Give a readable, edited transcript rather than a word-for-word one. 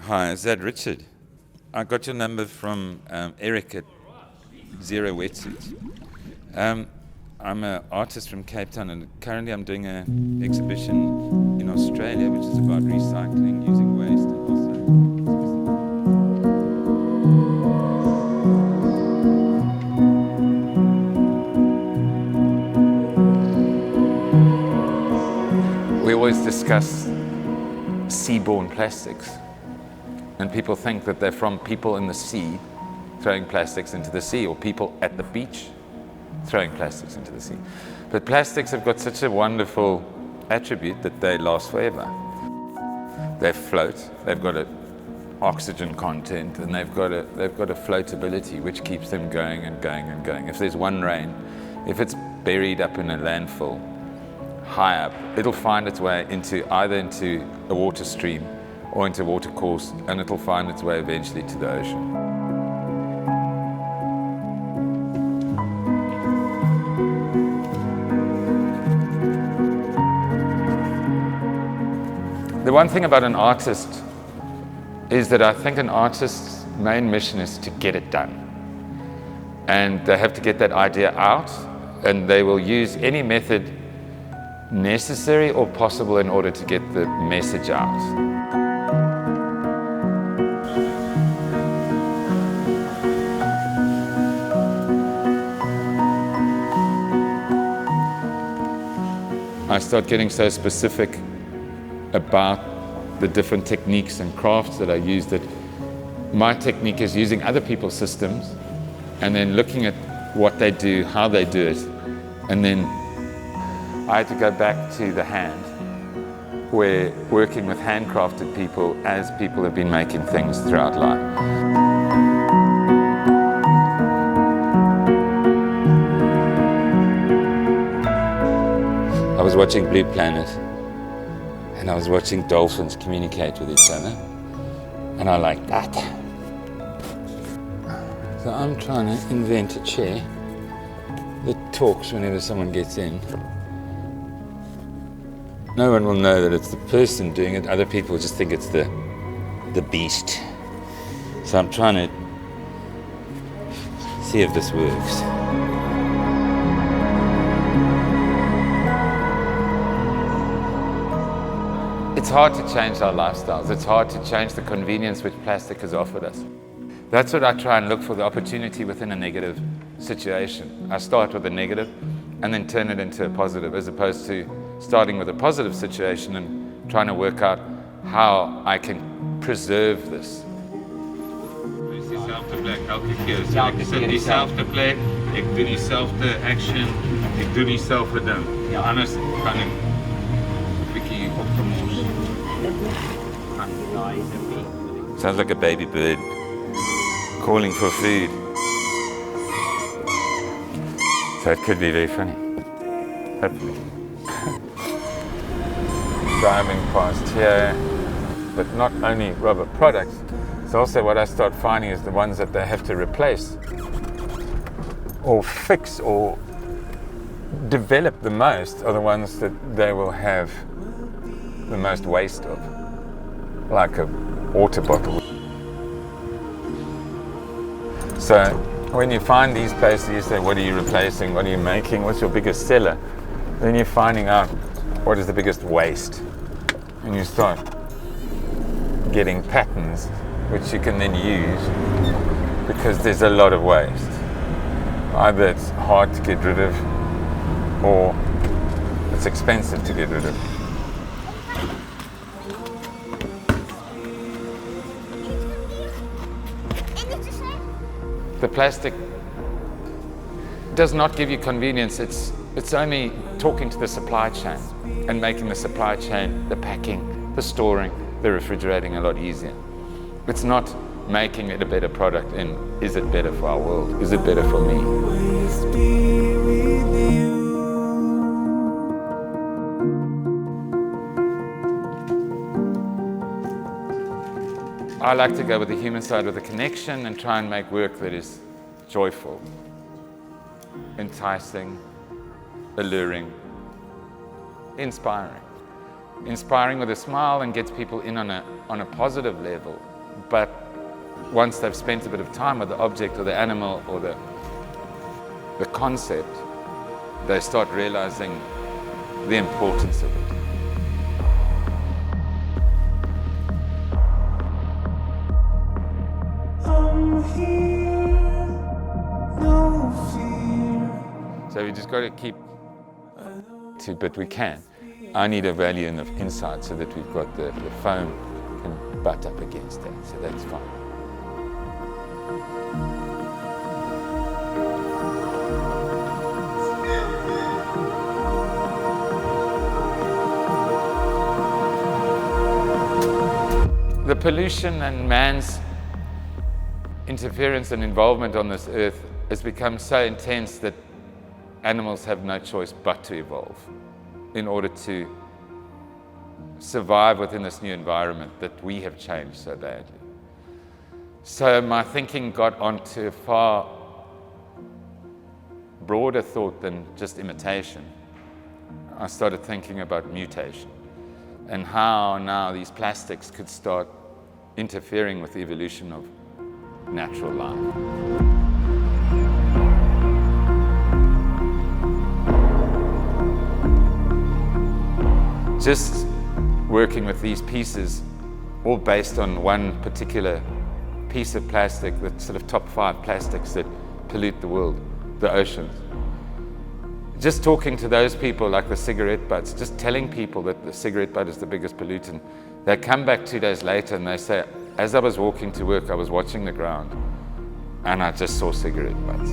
Hi, is that Richard? I got your number from Eric at Zero Wetsuits. I'm an artist from Cape Town, and currently I'm doing an exhibition in Australia, which is about recycling, using waste, and we always discuss seaborne plastics, and people think that they're from people in the sea throwing plastics into the sea, or people at the beach throwing plastics into the sea. But plastics have got such a wonderful attribute that they last forever. They float, they've got an oxygen content, and they've got a floatability which keeps them going and going and going. If there's one rain, if it's buried up in a landfill high up, it'll find its way either into a water stream or into a water course, and it'll find its way eventually to the ocean. The one thing about an artist is that I think an artist's main mission is to get it done. And they have to get that idea out, and they will use any method necessary or possible in order to get the message out. I start getting so specific about the different techniques and crafts that I use that my technique is using other people's systems and then looking at what they do, how they do it, and then I had to go back to the hand, where working with handcrafted people as people have been making things throughout life. I was watching Blue Planet, and I was watching dolphins communicate with each other, and I like that. So I'm trying to invent a chair that talks whenever someone gets in. No one will know that it's the person doing it. Other people just think it's the beast. So I'm trying to see if this works. It's hard to change our lifestyles. It's hard to change the convenience which plastic has offered us. That's what I try and look for, the opportunity within a negative situation. I start with a negative and then turn it into a positive, as opposed to starting with a positive situation and trying to work out how I can preserve this. Dis dieselfde plek elke keer. So ek sit dieselfde plek, ek doen dieselfde action, ek doen dieselfde ding. Ja, anders kan ek 'n bietjie opgemors. Sounds like a baby bird calling for food. So it could be very funny. Hopefully. Driving past here, but not only rubber products, it's also what I start finding is the ones that they have to replace or fix or develop the most are the ones that they will have the most waste of, like a water bottle. So when you find these places, you say, what are you replacing? What are you making? What's your biggest seller? Then you're finding out what is the biggest waste. And you start getting patterns which you can then use, because there's a lot of waste. Either it's hard to get rid of or it's expensive to get rid of. The plastic does not give you convenience. It's only talking to the supply chain and making the supply chain, the packing, the storing, the refrigerating a lot easier. It's not making it a better product in, is it better for our world? Is it better for me? I like to go with the human side, with a connection, and try and make work that is joyful, enticing, alluring, inspiring. Inspiring with a smile and gets people in on a positive level, but once they've spent a bit of time with the object or the animal or the concept, they start realizing the importance of it. So we just got to keep to, but we can. I need a value of insight so that we've got the foam can butt up against that, so that's fine. The pollution and man's interference and involvement on this earth has become so intense that animals have no choice but to evolve in order to survive within this new environment that we have changed so badly. So my thinking got onto a far broader thought than just imitation. I started thinking about mutation and how now these plastics could start interfering with the evolution of natural life. Just working with these pieces, all based on one particular piece of plastic, the sort of top 5 plastics that pollute the world, the oceans. Just talking to those people like the cigarette butts, just telling people that the cigarette butt is the biggest pollutant. They come back 2 days later and they say, as I was walking to work, I was watching the ground and I just saw cigarette butts.